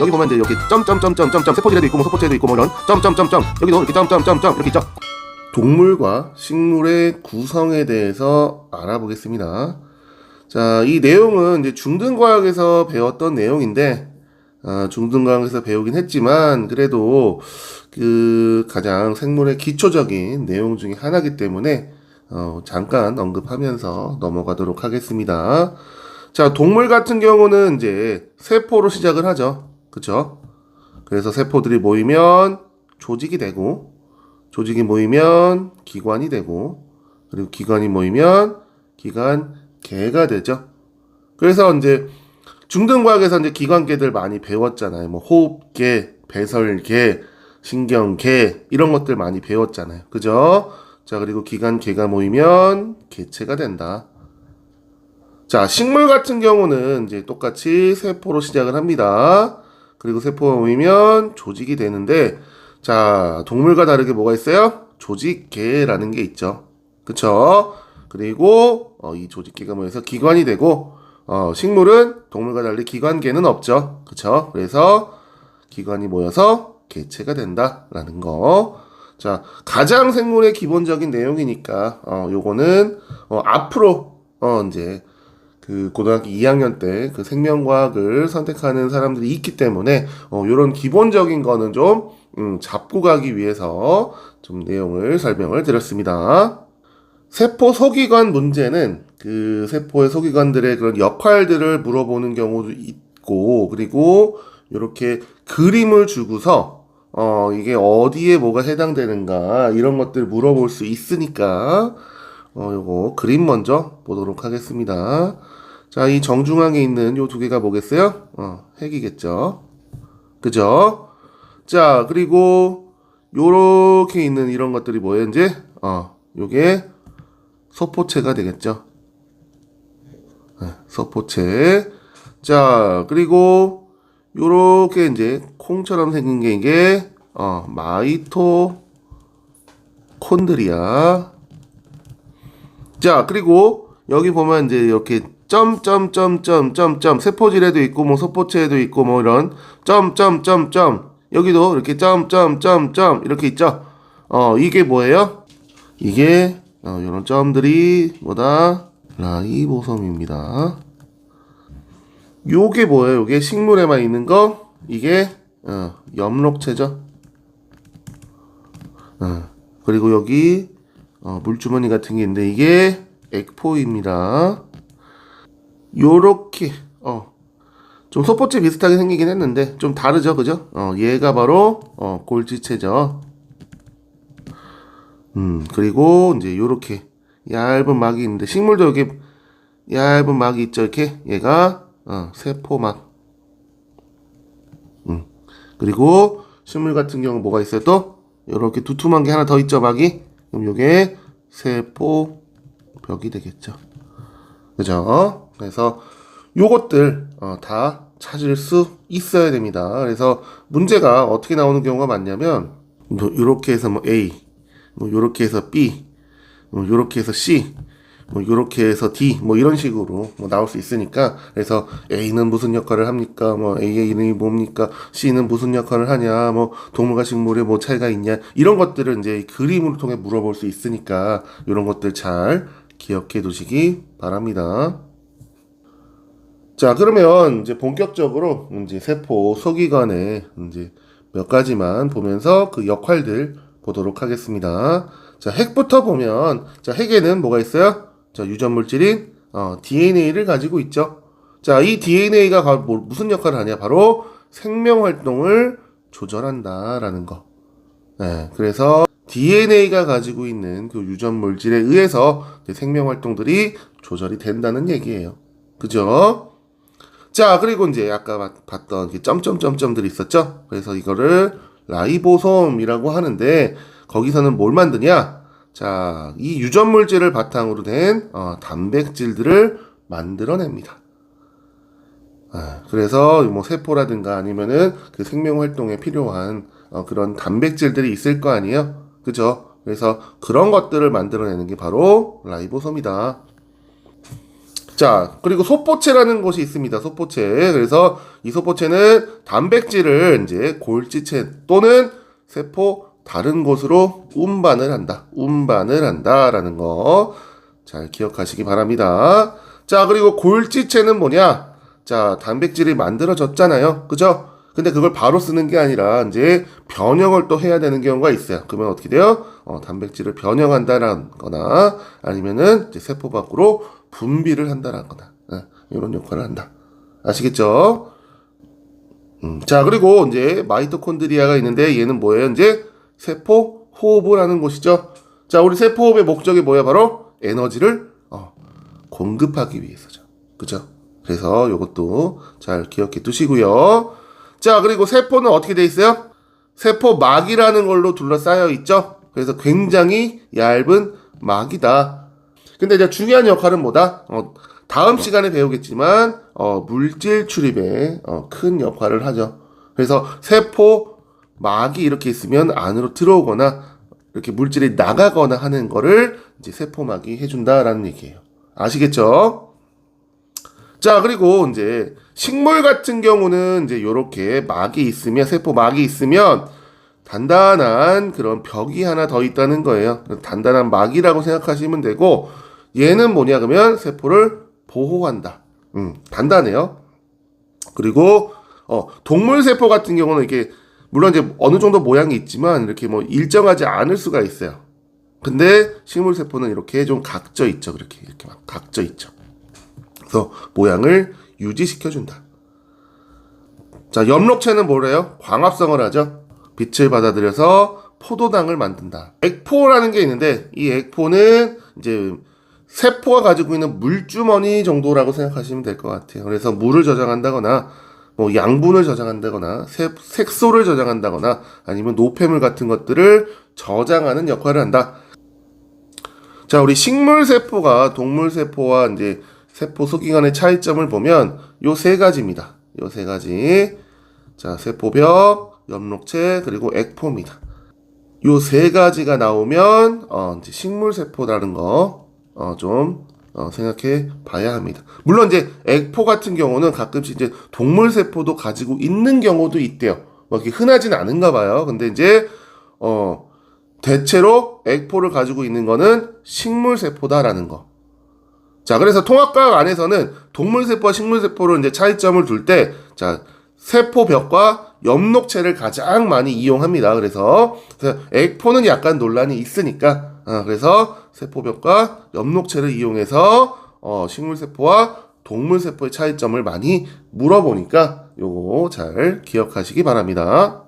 여기 보면 이제 이렇게 점점점점점점 세포질에도 있고 뭐 소포체에도 있고 뭐 이런 점점점점 여기도 이렇게 점점점점 이렇게 있죠. 동물과 식물의 구성에 대해서 알아보겠습니다. 자, 이 내용은 이제 중등과학에서 배웠던 내용인데, 중등과학에서 배우긴 했지만, 그래도 그 가장 생물의 기초적인 내용 중에 하나이기 때문에, 잠깐 언급하면서 넘어가도록 하겠습니다. 자, 동물 같은 경우는 이제 세포로 시작을 하죠. 그쵸? 그래서 세포들이 모이면 조직이 되고, 조직이 모이면 기관이 되고, 그리고 기관이 모이면 기관계가 되죠. 그래서 이제 중등과학에서 이제 기관계들 많이 배웠잖아요. 뭐 호흡계, 배설계, 신경계 이런 것들 많이 배웠잖아요. 그죠? 자, 그리고 기관계가 모이면 개체가 된다. 자, 식물 같은 경우는 이제 똑같이 세포로 시작을 합니다. 그리고 세포가 모이면 조직이 되는데, 자, 동물과 다르게 뭐가 있어요? 조직계라는 게 있죠. 그쵸? 그리고 이 조직계가 모여서 기관이 되고, 식물은 동물과 달리 기관계는 없죠. 그쵸? 그래서 기관이 모여서 개체가 된다라는 거. 자, 가장 생물의 기본적인 내용이니까 요거는 앞으로 이제 그 고등학교 2학년 때 그 생명과학을 선택하는 사람들이 있기 때문에 요런 기본적인 거는 좀 잡고 가기 위해서 좀 내용을 설명을 드렸습니다. 세포 소기관 문제는 그 세포의 소기관들의 그런 역할들을 물어보는 경우도 있고, 그리고 이렇게 그림을 주고서 이게 어디에 뭐가 해당되는가 이런 것들 물어볼 수 있으니까 요거 그림 먼저 보도록 하겠습니다. 자, 이 정중앙에 있는 요 두 개가 뭐겠어요? 핵이겠죠. 그죠? 자, 그리고 요렇게 있는 이런 것들이 뭐예요, 이제? 요게 소포체가 되겠죠. 소포체. 자, 그리고 요렇게 이제 콩처럼 생긴 게 이게 마이토콘드리아. 자, 그리고 여기 보면 이제 이렇게 점점점점점점 세포질에도 있고 뭐 소포체에도 있고 뭐 이런 점점점점 여기도 이렇게 점점점점 이렇게 있죠. 이게 뭐예요? 이게 이런 점들이 뭐다? 라이보솜입니다. 요게 뭐예요? 요게 식물에만 있는 거? 이게 엽록체죠. 그리고 여기 물주머니 같은 게 있는데 이게 액포입니다. 요렇게 좀 소포체 비슷하게 생기긴 했는데 좀 다르죠, 그죠? 얘가 바로 골지체죠. 그리고 이제 요렇게 얇은 막이 있는데 식물도 여기 얇은 막이 있죠, 이렇게. 얘가 세포막. 그리고 식물 같은 경우 뭐가 있어요? 또 요렇게 두툼한 게 하나 더 있죠, 막이. 그럼 요게 세포벽이 되겠죠. 그죠? 그래서 요것들 다 찾을 수 있어야 됩니다. 그래서 문제가 어떻게 나오는 경우가 많냐면 요렇게 해서 뭐 A, 뭐 요렇게 해서 B, 뭐 요렇게 해서 C, 뭐 요렇게 해서 D, 뭐 이런 식으로 뭐 나올 수 있으니까. 그래서 A는 무슨 역할을 합니까? 뭐 A의 이름이 뭡니까? C는 무슨 역할을 하냐? 뭐 동물과 식물에 뭐 차이가 있냐? 이런 것들을 이제 그림을 통해 물어볼 수 있으니까 이런 것들 잘 기억해 두시기 바랍니다. 자, 그러면 이제 본격적으로 이제 세포 소기관의 이제 몇 가지만 보면서 그 역할들 보도록 하겠습니다. 자, 핵부터 보면, 자, 핵에는 뭐가 있어요? 자, 유전 물질인 DNA를 가지고 있죠. 자, 이 DNA가 무슨 역할을 하냐? 바로 생명 활동을 조절한다라는 거. 네, 그래서 DNA가 가지고 있는 그 유전 물질에 의해서 생명 활동들이 조절이 된다는 얘기예요. 그죠? 자, 그리고 이제 아까 봤던 점점점점들이 있었죠? 그래서 이거를 라이보솜이라고 하는데, 거기서는 뭘 만드냐? 자, 이 유전 물질을 바탕으로 된 단백질들을 만들어냅니다. 그래서 뭐 세포라든가 아니면은 그 생명 활동에 필요한 그런 단백질들이 있을 거 아니에요? 그죠? 그래서 그런 것들을 만들어내는 게 바로 라이보솜이다. 자, 그리고 소포체라는 것이 있습니다. 소포체. 그래서 이 소포체는 단백질을 이제 골지체 또는 세포 다른 곳으로 운반을 한다. 운반을 한다라는 거 잘 기억하시기 바랍니다. 자, 그리고 골지체는 뭐냐? 자, 단백질이 만들어졌잖아요. 그죠? 근데 그걸 바로 쓰는 게 아니라 이제 변형을 또 해야 되는 경우가 있어요. 그러면 어떻게 돼요? 단백질을 변형한다라는 거나 아니면은 이제 세포 밖으로 분비를 한다라는 거나 이런 역할을 한다. 아시겠죠? 자, 그리고 이제 마이토콘드리아가 있는데 얘는 뭐예요? 이제 세포 호흡을 하는 곳이죠. 자, 우리 세포 호흡의 목적이 뭐야? 바로 에너지를 공급하기 위해서죠. 그죠? 그래서 이것도 잘 기억해 두시고요. 자, 그리고 세포는 어떻게 돼 있어요? 세포막이라는 걸로 둘러싸여 있죠. 그래서 굉장히 얇은 막이다. 근데 이제 중요한 역할은 뭐다? 다음 시간에 배우겠지만 물질 출입에 큰 역할을 하죠. 그래서 세포막이 이렇게 있으면 안으로 들어오거나 이렇게 물질이 나가거나 하는 거를 이제 세포막이 해준다라는 얘기예요. 아시겠죠? 자, 그리고 이제 식물 같은 경우는 이제 요렇게 막이 있으면, 세포막이 있으면 단단한 그런 벽이 하나 더 있다는 거예요. 단단한 막이라고 생각하시면 되고, 얘는 뭐냐 그러면 세포를 보호한다. 단단해요. 그리고 동물 세포 같은 경우는 이렇게 물론 이제 어느 정도 모양이 있지만 이렇게 뭐 일정하지 않을 수가 있어요. 근데 식물 세포는 이렇게 좀 각져 있죠. 이렇게 막 각져 있죠. 그래서 모양을 유지시켜준다. 자, 엽록체는 뭐래요? 광합성을 하죠. 빛을 받아들여서 포도당을 만든다. 액포라는 게 있는데 이 액포는 이제 세포가 가지고 있는 물주머니 정도라고 생각하시면 될 것 같아요. 그래서 물을 저장한다거나 뭐 양분을 저장한다거나 색소를 저장한다거나 아니면 노폐물 같은 것들을 저장하는 역할을 한다. 자, 우리 식물 세포가 동물 세포와 이제 세포 소기관의 차이점을 보면 요 세 가지입니다. 요 세 가지. 자, 세포벽, 엽록체, 그리고 액포입니다. 요 세 가지가 나오면 이제 식물 세포라는 거 좀 생각해 봐야 합니다. 물론 이제 액포 같은 경우는 가끔씩 이제 동물 세포도 가지고 있는 경우도 있대요. 뭐 이렇게 흔하진 않은가 봐요. 근데 이제 대체로 액포를 가지고 있는 거는 식물 세포다라는 거. 자, 그래서 통합과학 안에서는 동물 세포와 식물 세포로 이제 차이점을 둘 때, 자, 세포벽과 엽록체를 가장 많이 이용합니다. 그래서 액포는 약간 논란이 있으니까, 그래서 세포벽과 엽록체를 이용해서 식물 세포와 동물 세포의 차이점을 많이 물어보니까 요거 잘 기억하시기 바랍니다.